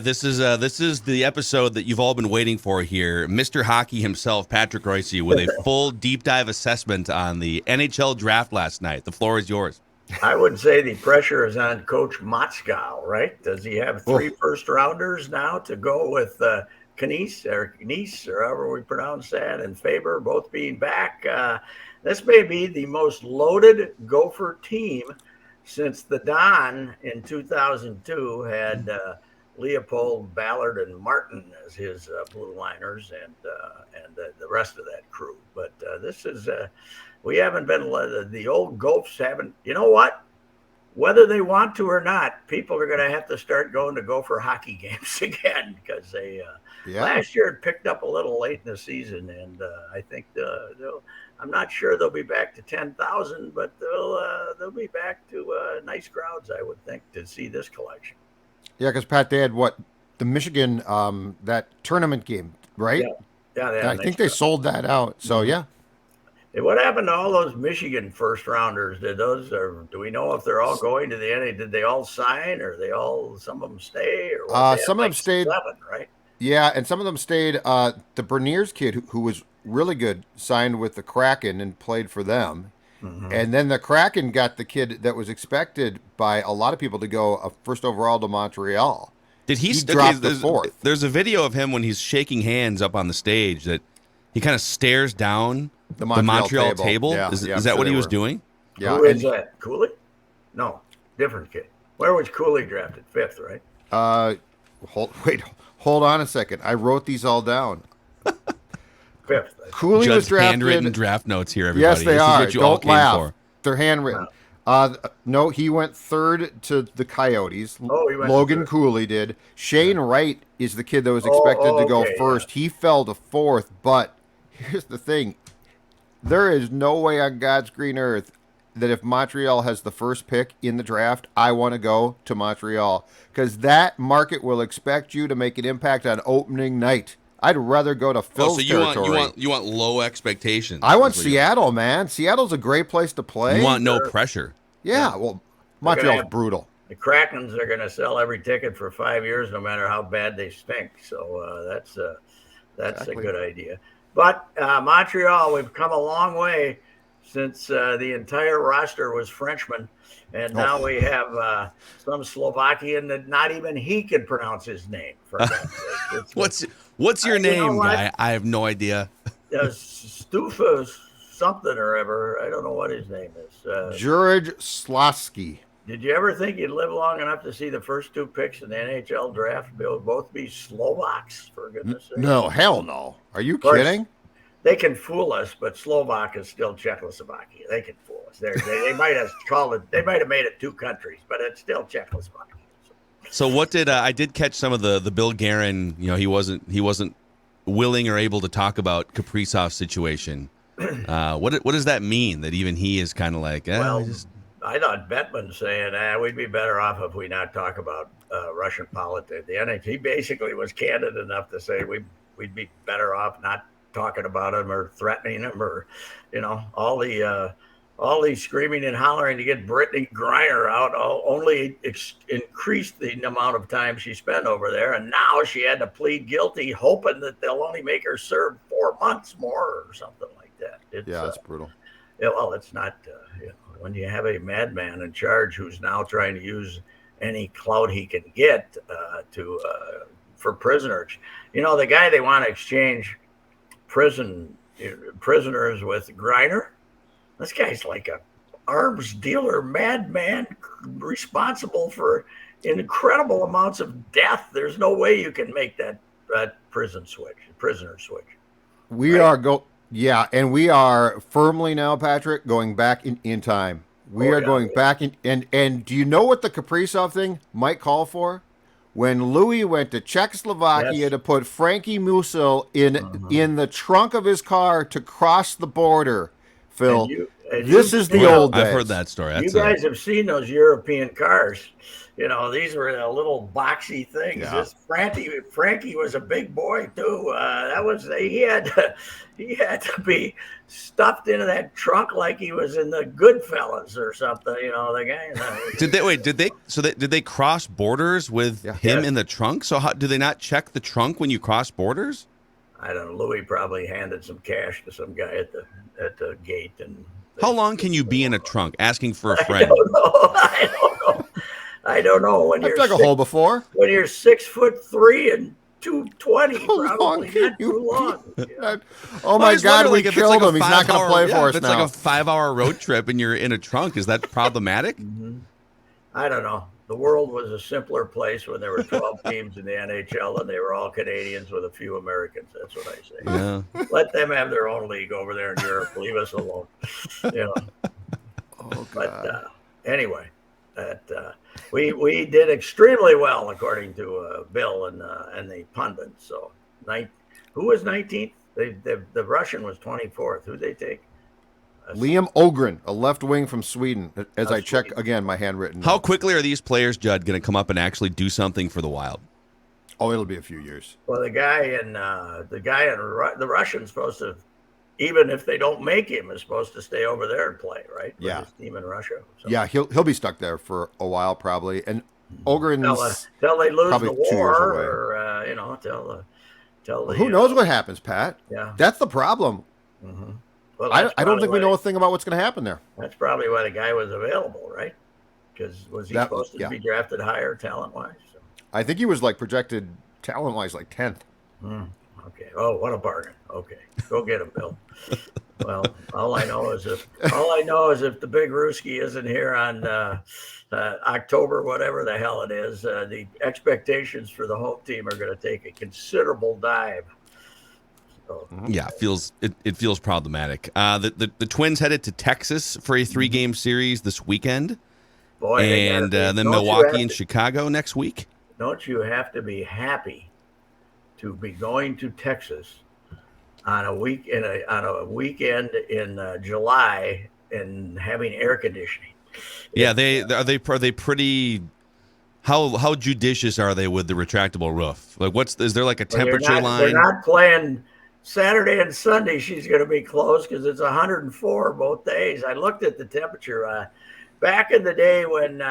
This is the episode that you've all been waiting for here. Mr. Hockey himself, Patrick Royce, with a full deep dive assessment on the NHL draft last night. The floor is yours. I would say the pressure is on Coach Motzkow, right? Does he have three Oh. first rounders now to go with Knies or however we pronounce that, and Faber both being back? This may be the most loaded Gopher team since the Don in 2002 had Leopold, Ballard, and Martin as his blue liners, and the rest of that crew. But this is we haven't been the old Gophs haven't. You know what? Whether they want to or not, people are going to have to start going to Gopher hockey games again because they last year it picked up a little late in the season, and I think I'm not sure they'll be back to 10,000, but they'll be back to nice crowds, I would think, to see this collection. Yeah, because Pat, they had the Michigan that tournament game, right? Yeah. I think they sold that out. So yeah. Hey, what happened to all those Michigan first rounders? Do we know if they're all going to the NA? Did they all sign, or some of them stay, or some of them stayed. 7, right? Yeah, and some of them stayed. The Berniers kid, who was really good, signed with the Kraken and played for them. Mm-hmm. And then the Kraken got the kid that was expected by a lot of people to go first overall to Montreal. Did he dropped the fourth? There's a video of him when he's shaking hands up on the stage that he kind of stares down the Montreal table. Yeah, is that what he was doing? Yeah. Who is that? Cooley? No, different kid. Where was Cooley drafted? 5th, right? Hold on a second. I wrote these all down. 5th. Cooley was drafted. Handwritten draft notes here, everybody. Yes, they this are. Is what you Don't all came laugh. For. They're handwritten. No, he went 3rd to the Coyotes. Oh, he went Logan Cooley did. Shane Wright is the kid that was expected to go first. Yeah. He fell to 4th, but here's the thing. There is no way on God's green earth that if Montreal has the first pick in the draft, I want to go to Montreal because that market will expect you to make an impact on opening night. I'd rather go to Phil's territory. You want low expectations. I want Seattle, man. Seattle's a great place to play. You want no pressure. Yeah, well, Montreal's brutal. The Krakens are going to sell every ticket for 5 years, no matter how bad they stink. So that's exactly a good idea. But Montreal, we've come a long way since the entire roster was Frenchmen. And now we have some Slovakian that not even he can pronounce his name. For What's your name, guy? I have no idea. Stufa something or ever. I don't know what his name is. George Slosky. Did you ever think you'd live long enough to see the first 2 picks in the NHL draft both be Slovaks, for goodness sake? No, hell no. Are you kidding? They can fool us, but Slovak is still Czechoslovakia. They can fool us. They might have called it. They might have made it 2 countries, but it's still Czechoslovakia. So what did I did catch some of the Bill Guerin? You know, he wasn't willing or able to talk about Kaprizov's situation. What does that mean? That even he is kind of like, I thought Bettman saying, we'd be better off if we not talk about Russian politics. The NHL, he basically was candid enough to say we'd be better off not talking about him or threatening him or, all the screaming and hollering to get Brittany Griner out only increased the amount of time she spent over there. And now she had to plead guilty, hoping that they'll only make her serve 4 months more or something like that. That's brutal. Yeah, well, it's not, when you have a madman in charge who's now trying to use any clout he can get for prisoners. The guy they want to exchange prisoners with, Griner, this guy's like a arms dealer, madman, responsible for incredible amounts of death. There's no way you can make that prisoner switch. We and we are firmly now, Patrick, going back in time. We are going back and do you know what the Kaprizov thing might call for? When Louis went to Czechoslovakia to put Frankie Musil in the trunk of his car to cross the border, Phil, This is the old days. I've heard that story. You guys have seen those European cars. You know, these were little boxy things. Yeah. This Frankie was a big boy too. He had to be stuffed into that trunk like he was in the Goodfellas or something. You know, the guy. Did they cross borders with him in the trunk? So how do they not check the trunk when you cross borders? I don't know. Louis probably handed some cash to some guy at the gate. And how long can you be in a trunk asking for a friend? I don't know. When I've you're dug a hole before. When you're 6'3" and 220, probably not too long. Yeah. Oh my God, we killed him. He's not going to play for us now. It's now. like a 5-hour road trip and you're in a trunk. Is that problematic? Mm-hmm. I don't know. The world was a simpler place when there were 12 teams in the NHL and they were all Canadians with a few Americans. That's what I say. Yeah. Let them have their own league over there in Europe. Leave us alone. You know. Oh, God. But anyway, we did extremely well according to Bill and the pundits. So, who was 19th? The Russian was 24th. Who'd they take? Liam Ogren, a left wing from Sweden. As I check again, my handwritten. How quickly are these players, Judd, going to come up and actually do something for the Wild? Oh, it'll be a few years. Well, the guy in the Russian's supposed to, even if they don't make him, is supposed to stay over there and play, right? Yeah. With his team in Russia. So. Yeah, he'll be stuck there for a while probably. And Ogren's till they lose probably the 2 years war, away. or till Who knows what happens, Pat? Yeah, that's the problem. Mm-hmm. Well, I don't think we know a thing about what's going to happen there. That's probably why the guy was available, right? Because was he supposed to be drafted higher talent-wise? So. I think he was projected talent-wise 10th. Okay. Oh, what a bargain. Okay, go get him, Bill. Well, all I know is if the big Ruski isn't here on October, whatever the hell it is, the expectations for the home team are going to take a considerable dive. So. Yeah, it feels problematic. The Twins headed to Texas for a 3-game series this weekend. Boy, and then Milwaukee and Chicago next week. Don't you have to be happy to be going to Texas on a weekend in July and having air conditioning? Yeah, are they pretty? How judicious are they with the retractable roof? Is there a temperature line? They're not playing Saturday and Sunday. She's going to be closed because it's 104 both days. I looked at the temperature back in the day when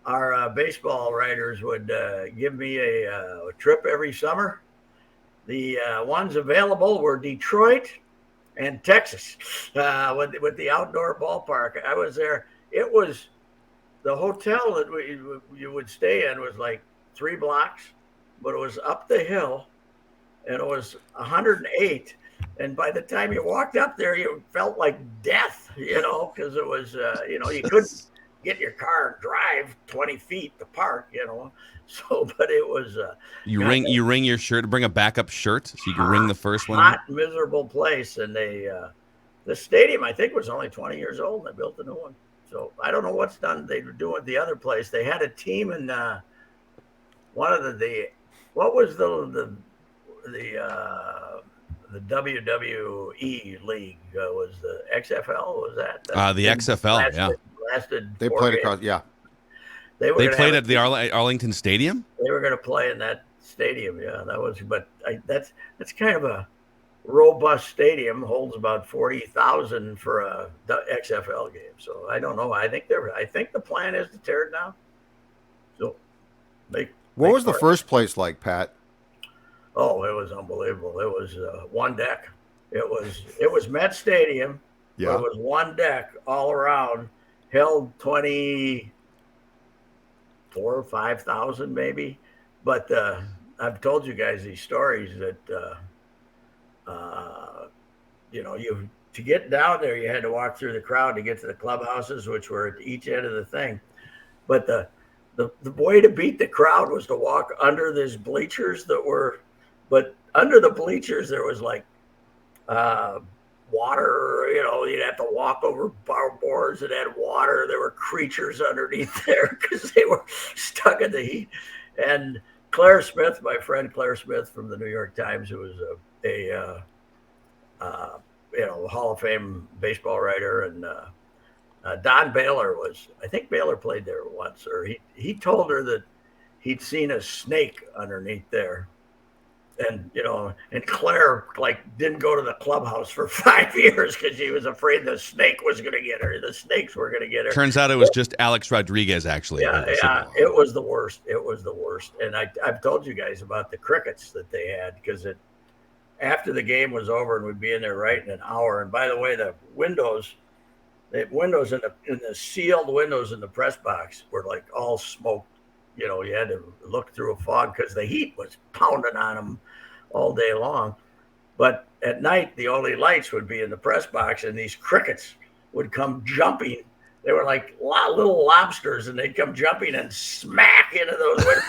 our baseball writers would give me a trip every summer. The ones available were Detroit and Texas with the outdoor ballpark. I was there. It was the hotel that you would stay in was 3 blocks, but it was up the hill, and it was 108. And by the time you walked up there, you felt like death, because it was, you couldn't get your car and drive 20 feet to park, So, but it was. You ring your shirt, bring a backup shirt so you can ring the first one. Hot, miserable place, and the stadium I think was only 20 years old. And they built a new one, so I don't know what's done. They were doing the other place. They had a team in one of the what was the WWE league was the XFL, was that? The XFL, lasted they played across, yeah. They played at the Arlington Stadium? They were going to play in that stadium, yeah. That was, but that's kind of a robust stadium, holds about 40,000 for a XFL game. So I don't know. I think the plan is to tear it down. So what was the first place like, Pat? Oh, it was unbelievable. It was one deck. It was Met Stadium. Yeah. It was one deck all around, held 24 or 5,000 maybe. But I've told you guys these stories that to get down there, you had to walk through the crowd to get to the clubhouses, which were at each end of the thing. But the way to beat the crowd was to walk under these bleachers but under the bleachers there was water. You'd have to walk over bar boards that had water. There were creatures underneath there because they were stuck in the heat. And Claire Smith, my friend Claire Smith from the New York Times, who was a Hall of Fame baseball writer, and Don Baylor I think Baylor played there once, or he told her that he'd seen a snake underneath there. And and Claire didn't go to the clubhouse for 5 years because she was afraid the snake was going to get her. The snakes were going to get her. Turns out it was just Alex Rodriguez, actually. Yeah, it was the worst. It was the worst. And I've told you guys about the crickets that they had, because after the game was over and we'd be in there writing an hour. And by the way, the windows in the sealed windows in the press box were all smoked. You had to look through a fog because the heat was pounding on them all day long. But at night, the only lights would be in the press box, and these crickets would come jumping. They were like little lobsters, and they'd come jumping and smack into those windows.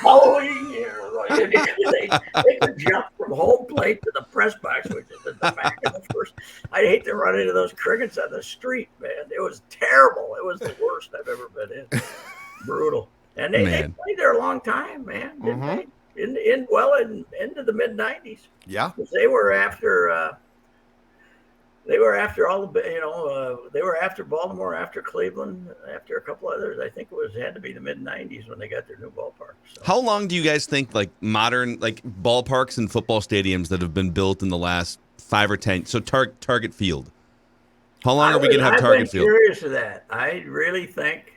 They could jump from home plate to the press box, which is at the back of the first. I'd hate to run into those crickets on the street, man. It was terrible. It was the worst I've ever been in. Brutal. And they played there a long time, man. Didn't they? Into the mid '90s. Yeah, they were after. They were after all the, they were after Baltimore, after Cleveland, after a couple others. I think had to be the mid '90s when they got their new ballpark. So. How long do you guys think modern ballparks and football stadiums that have been built in the last 5 or 10? So Target Field. How long are we going to have Target Field? I'm curious of that. I really think.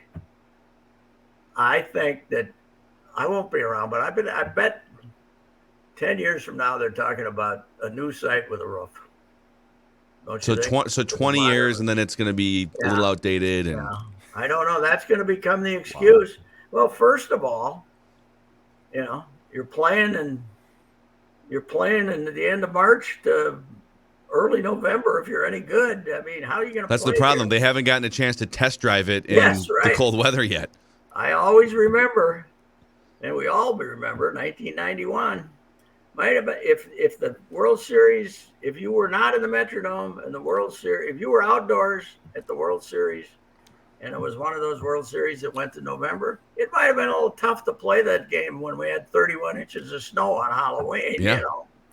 I think that I won't be around, but I bet 10 years from now they're talking about a new site with a roof. So 20 years, and then it's going to be a little outdated. And I don't know. That's going to become the excuse. Wow. Well, first of all, you're playing in the end of March to early November if you're any good. I mean, how are you going to? That's the problem. They haven't gotten a chance to test drive it in the cold weather yet. I always remember, and we all remember, 1991. Might have been if the World Series, if you were not in the Metrodome and the World Series, if you were outdoors at the World Series, and it was one of those World Series that went to November, it might have been a little tough to play that game when we had 31 inches of snow on Halloween. Yeah.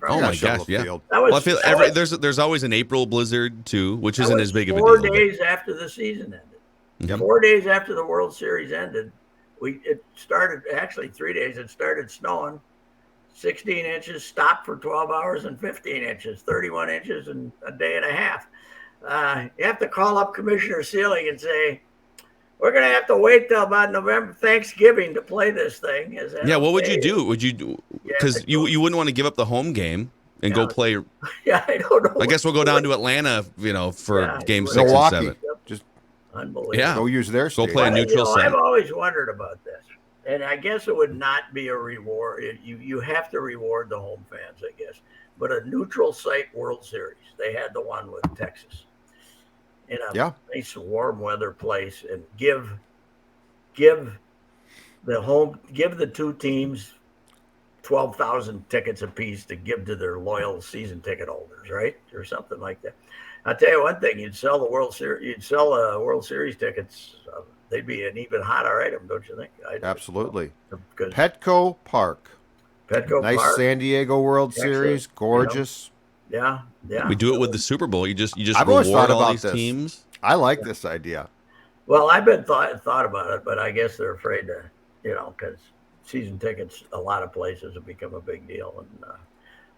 Oh my gosh! Yeah. There's always an April blizzard too, which isn't as big of a deal. 4 days after the season ended. Yep. 4 days after the World Series ended, it started, actually 3 days, it started snowing. 16 inches, stopped for 12 hours, and 15 inches, 31 inches in a day and a half. You have to call up Commissioner Seelig and say, we're going to have to wait till about November, Thanksgiving to play this thing. What would you do? Would you do? Because you wouldn't want to give up the home game and go play. Yeah, I don't know. I guess we'll go down to Atlanta, for game 6 Milwaukee. and 7. Just unbelievable. Yeah, go use their stadium. Go play a neutral site. I've always wondered about this. And I guess it would not be a reward. You have to reward the home fans, I guess. But a neutral site World Series. They had the one with Texas. In a nice warm weather place, and give the two teams 12,000 tickets apiece to give to their loyal season ticket holders, right? Or something like that. I'll tell you one thing, you'd sell the World Series tickets. They'd be an even hotter item, don't you think? Absolutely. Petco Park. Nice Park. San Diego World Series. Gorgeous. Yeah. We do it with the Super Bowl. You just I've always reward thought all about these this. teams. I like this idea. Well, I've been thought about it, but I guess they're afraid to, because season tickets, a lot of places have become a big deal. And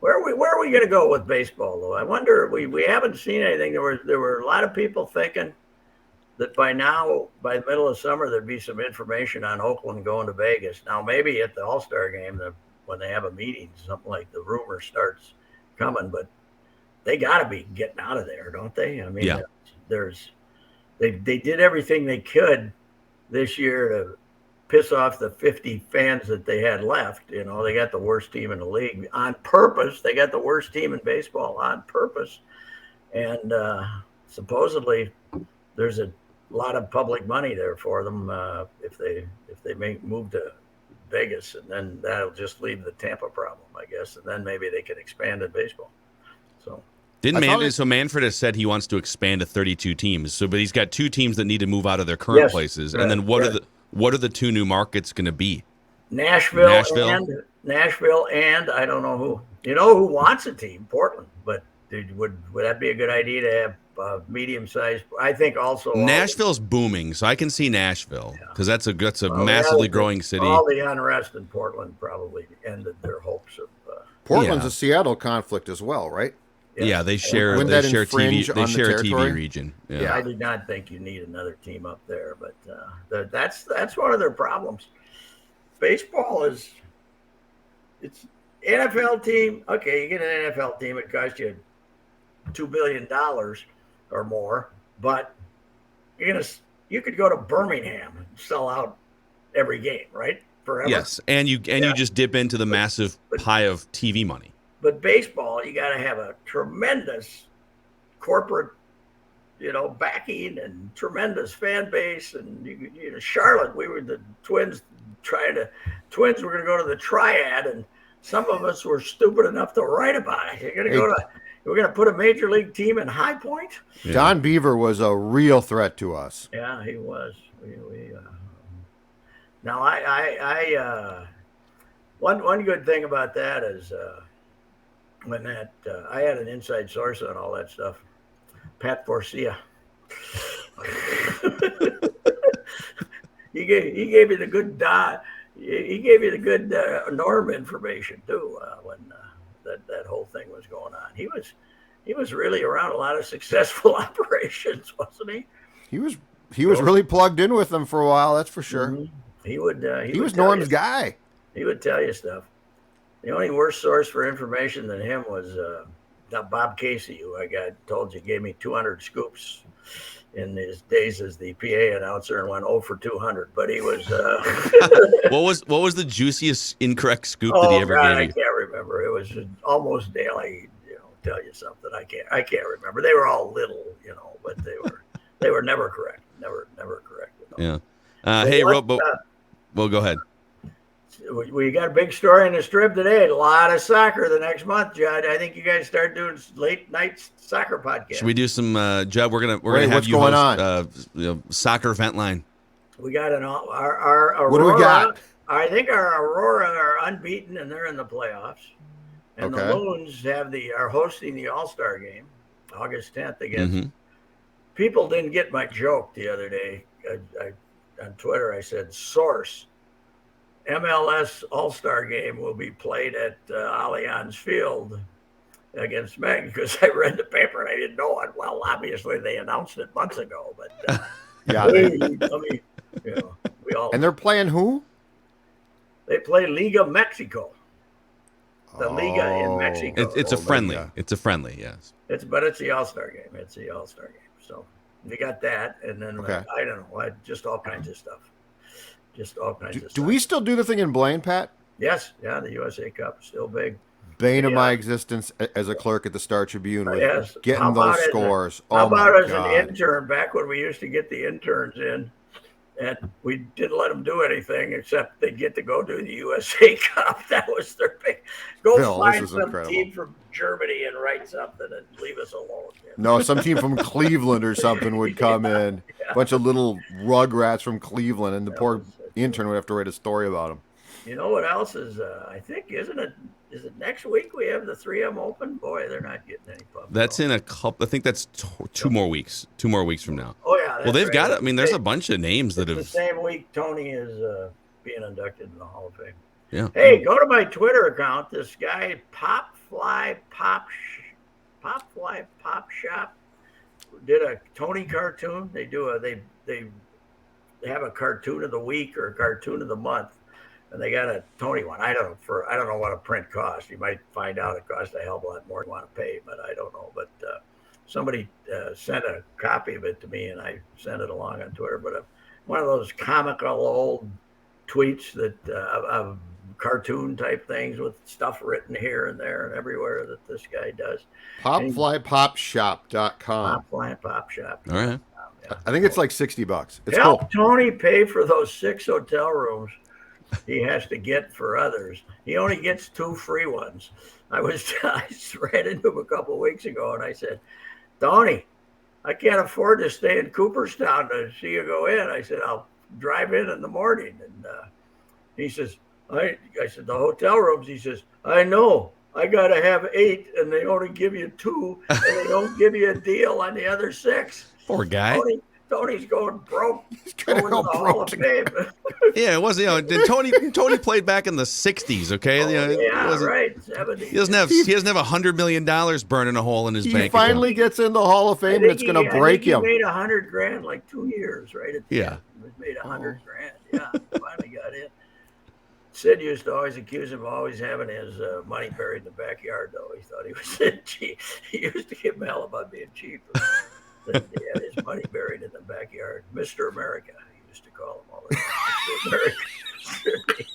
where are we going to go with baseball, though? I wonder. We haven't seen anything. There were a lot of people thinking that by the middle of summer, there'd be some information on Oakland going to Vegas. Now, maybe at the All-Star game, when they have a meeting, something like the rumor starts coming, but they got to be getting out of there, don't they? I mean, they did everything they could this year to piss off the 50 fans that they had left. They got the worst team in the league on purpose. They got the worst team in baseball on purpose. And supposedly there's a lot of public money there for them if they move to Vegas, and then that'll just leave the Tampa problem, I guess, and then maybe they can expand in baseball. So Manfred has said he wants to expand to 32 teams. But he's got 2 teams that need to move out of their current places, and then what are the 2 new markets going to be? Nashville, and I don't know who. Who wants a team? Portland, but would that be a good idea to have medium-sized? I think also Nashville's booming, so I can see Nashville because that's a well, massively growing city. All the unrest in Portland probably ended their hopes of. Portland's Yeah. a Seattle conflict as well, right? Yes. Yeah, they share Wouldn't they that share infringe TV they on the share a territory? TV region. Yeah. I did not think you need another team up there, but that's one of their problems. Baseball it's NFL team. Okay, you get an NFL team, it costs you $2 billion or more, but you could go to Birmingham and sell out every game, right? Forever. Yes, and you just dip into the massive pie of TV money. But baseball, you got to have a tremendous corporate, backing and tremendous fan base. And Charlotte, we were the Twins were going to go to the Triad, and some of us were stupid enough to write about it. We're going to put a major league team in High Point. Yeah. Don Beaver was a real threat to us. Yeah, he was. Now I one good thing about that is when that I had an inside source on all that stuff, Pat Forcia. he gave me the good Norm information too when that whole thing was going on. He was really around a lot of successful operations, wasn't he? He was really plugged in with them for a while, that's for sure. Mm-hmm. He was Norm's guy. He would tell you stuff. The only worse source for information than him was Bob Casey, who told you gave me 200 scoops in his days as the PA announcer and went 0 for 200. But he was. What was the juiciest incorrect scoop that he ever gave you? I can't remember. It was almost daily. Tell you something. I can't remember. They were all little, but they were never correct. Never correct. Yeah. Hey, Robo. Well, go ahead. We got a big story in the Strip today. A lot of soccer the next month, Judd. I think you guys start doing late night soccer podcasts. Should we do some, Judd? We're gonna have you host soccer event line. We got our Aurora. What do we got? I think our Aurora are unbeaten and they're in the playoffs. And the Loons are hosting the All-Star game, August 10th against. Mm-hmm. People didn't get my joke the other day. On Twitter, I said, source, MLS All-Star game will be played at Allianz Field against Meg, because I read the paper and I didn't know it. Well, obviously they announced it months ago, but yeah, we all. And they're playing who? They play Liga Mexico. The Liga in Mexico. It's a friendly. It's a friendly, yes. It's the All-Star game. It's the All-Star game. So we got that, and then I don't know, just all kinds of stuff. Do we still do the thing in Blaine, Pat? Yes, yeah, the USA Cup is still big. Bane of my existence as a clerk at the Star Tribune with yes. getting those scores. How about as an intern back when we used to get the interns in, and we didn't let them do anything except they get to go do the USA Cup. That was their big. Find some team from Germany and write something and leave us alone. No, some team from Cleveland or something would come in. A bunch of little rugrats from Cleveland, and the poor intern would have to write a story about them. You know what else is? I think is it next week we have the 3M Open? Boy, they're not getting any pub. That's in a couple. I think that's 2 more weeks. 2 more weeks from now. Oh yeah. Well, they've got it. I mean, there's a bunch of names that have. The same week Tony is being inducted in the Hall of Fame. Yeah. Hey, go to my Twitter account. This guy Popfly Pop Shop did a Tony cartoon. They have a cartoon of the week or a cartoon of the month. And they got a Tony one. I don't know what a print costs. You might find out it costs a hell of a lot more than you want to pay, but I don't know. But somebody sent a copy of it to me, and I sent it along on Twitter. But one of those comical old tweets that of cartoon type things with stuff written here and there and everywhere that this guy does. Popflypopshop.com. Popfly Pop Shop. All right. I think it's like $60. It's Help cool. Tony pay for those 6 hotel rooms he has to get for others. He only gets 2 free ones. I ran into him a couple of weeks ago, and I said, Tony, I can't afford to stay in Cooperstown to see you go in. I said, I'll drive in the morning. And he says, I said, the hotel rooms. He says, I know. I got to have 8, and they only give you 2, and they don't give you a deal on the other 6. Poor guy. Tony's going broke. He's gonna Going go to the broke Hall of to- Fame. Yeah, it was. Tony played back in the '60s. Okay, Right. 70s. He doesn't have $100 million burning a hole in his He bank finally account. gets in the Hall of Fame, and it's going to break him. He made $100,000 like 2 years, right? At the Yeah. end. He made $100,000. Yeah, finally got in. Sid used to always accuse him of always having his money buried in the backyard, though. He thought he was cheap. He used to give him hell about being cheap. That he had his money buried in the backyard. Mr. America, he used to call him all the time. Mr. America.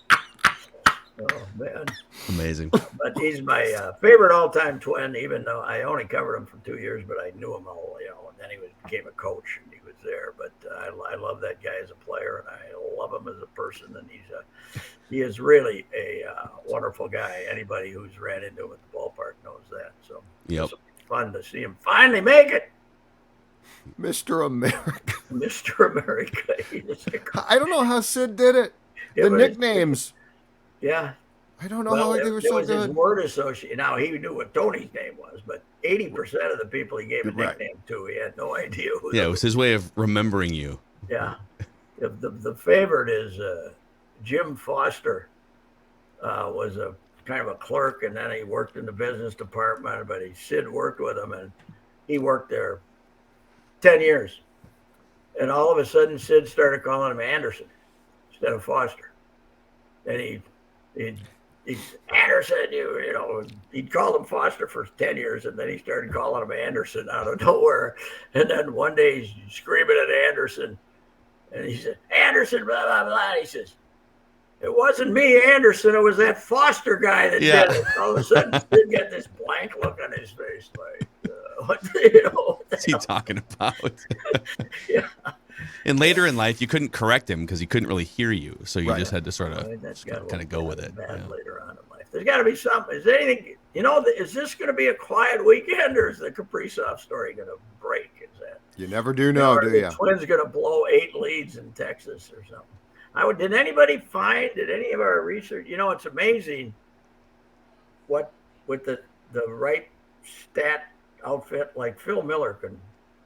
Oh, man. Amazing. But he's my favorite all-time Twin, even though I only covered him for 2 years, but I knew him all, and then he became a coach, and he was there. But I love that guy as a player, and I love him as a person, and he is really a wonderful guy. Anybody who's ran into him at the ballpark knows that. So Yep. It's fun to see him finally make it. Mr. America. Mr. America. I don't know how Sid did it. The nicknames. Yeah. I don't know how they were so was his good. word association. Now, he knew what Tony's name was, but 80% of the people he gave a nickname to, he had no idea who. Yeah, it was his way of remembering you. Yeah. The favorite is Jim Foster. Was a kind of a clerk, and then he worked in the business department, but Sid worked with him, and he worked there 10 years. And all of a sudden, Sid started calling him Anderson instead of Foster. And he'd Anderson, he'd called him Foster for 10 years, and then he started calling him Anderson out of nowhere. And then one day he's screaming at Anderson, and he said, Anderson, blah, blah, blah. And he says, it wasn't me, Anderson. It was that Foster guy that did it. All of a sudden, Sid got this blank look on his face, like, What's he talking about? Yeah. And later in life, you couldn't correct him because he couldn't really hear you, so you just had to sort of kind of go with it. Later on in life, there's got to be something. Is there anything? Is this going to be a quiet weekend, or is the Kaprizov story going to break? Is that you never do know, do you? The Twins going to blow 8 leads in Texas or something? Did anybody find? Did any of our research? It's amazing what with the right stat outfit, like Phil Miller can.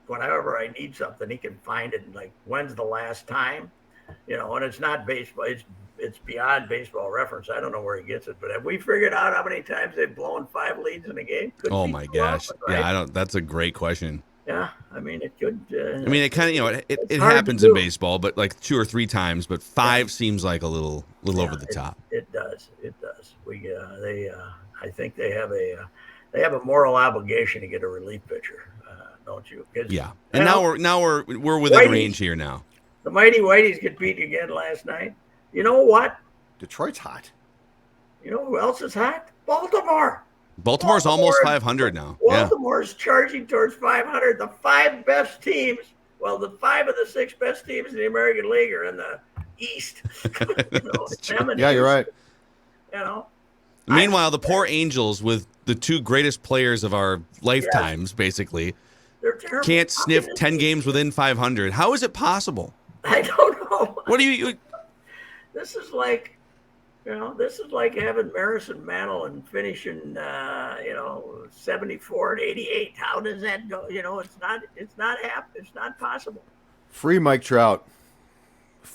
Whenever I need something, he can find it. Like, when's the last time? And it's not baseball. It's beyond Baseball Reference. I don't know where he gets it, but have we figured out how many times they've blown 5 leads in a game? Oh my gosh! Often, right? Yeah, I don't. That's a great question. Yeah, I mean, it could. It kind of, it happens in baseball, but like 2 or 3 times. But 5 seems like a little over the top. It does. It does. I think they have a moral obligation to get a relief pitcher. Don't you? Yeah, and now we're within range here now. The Mighty Whiteys get beat again last night. You know what? Detroit's hot. You know who else is hot? Baltimore. Baltimore's almost 500 now. Baltimore's charging towards 500. The 5 best teams. Well, the 5 of the 6 best teams in the American League are in the East. Yeah, you're right. Meanwhile, the poor Angels, with the 2 greatest players of our lifetimes, basically, can't sniff 10 games within 500. How is it possible? I don't know. What do you? This is like, this is like having Marison Mantle and finishing, 74 and 88. How does that go? It's not possible. Free Mike Trout.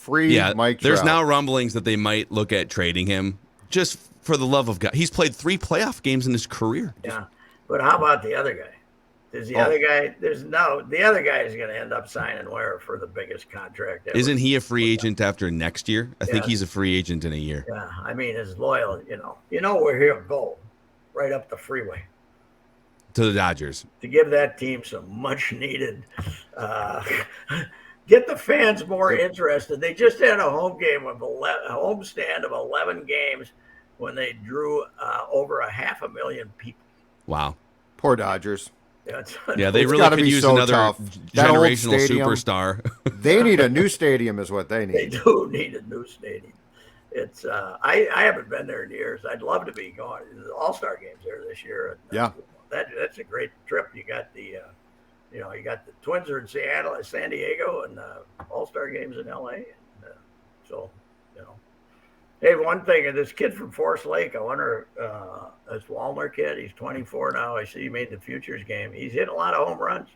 Mike Trout. There's now rumblings that they might look at trading him, just for the love of God. He's played 3 playoff games in his career. Yeah, but how about the other guy? The other guy is going to end up signing where for the biggest contract ever. Isn't he a free agent after next year? I think he's a free agent in a year. Yeah, I mean, his loyal, where he'll go, right up the freeway. To the Dodgers. To give that team some much needed, get the fans more interested. They just had a home game of a homestand of 11 games when they drew over 500,000 people. Wow. Poor Dodgers. Yeah, they really could use another generational superstar. They need a new stadium is what they need. They do need a new stadium. It's I haven't been there in years. I'd love to be going. The All-Star games there this year. And, that's a great trip. You got the you got the Twins are in San Diego, and All-Star games in LA. And, Hey, one thing, this kid from Forest Lake, I wonder, this Walner kid, he's 24 now. I see he made the Futures game. He's hit a lot of home runs.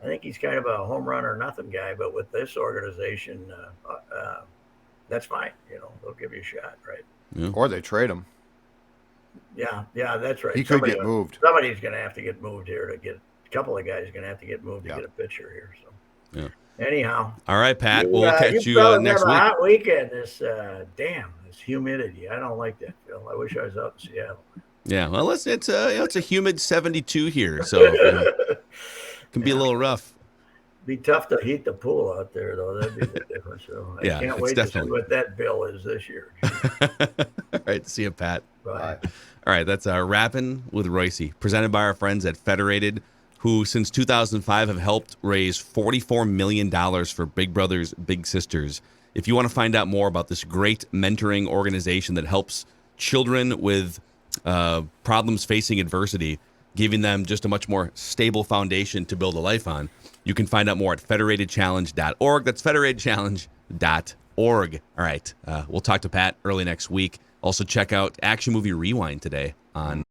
I think he's kind of a home run or nothing guy, but with this organization, that's fine. They'll give you a shot, right? Yeah. Or they trade him. Yeah, that's right. He could get moved. Somebody's going to have to get moved here to get a couple of guys are going to have to get moved to get a pitcher here. So, anyhow. All right, Pat. We'll catch you next week. Have a hot weekend. This humidity. I don't like that, Phil. I wish I was out in Seattle. Yeah, well, it's a humid 72 here, so it can be a little rough. Be tough to heat the pool out there, though. That'd be the difference. So I can't wait to see what that bill is this year. All right, see you, Pat. Bye. All right, that's Rappin' with Royce, presented by our friends at Federated, who since 2005 have helped raise $44 million for Big Brothers Big Sisters. If you want to find out more about this great mentoring organization that helps children with problems facing adversity, giving them just a much more stable foundation to build a life on, you can find out more at federatedchallenge.org. That's federatedchallenge.org. All right, we'll talk to Pat early next week. Also check out Action Movie Rewind today on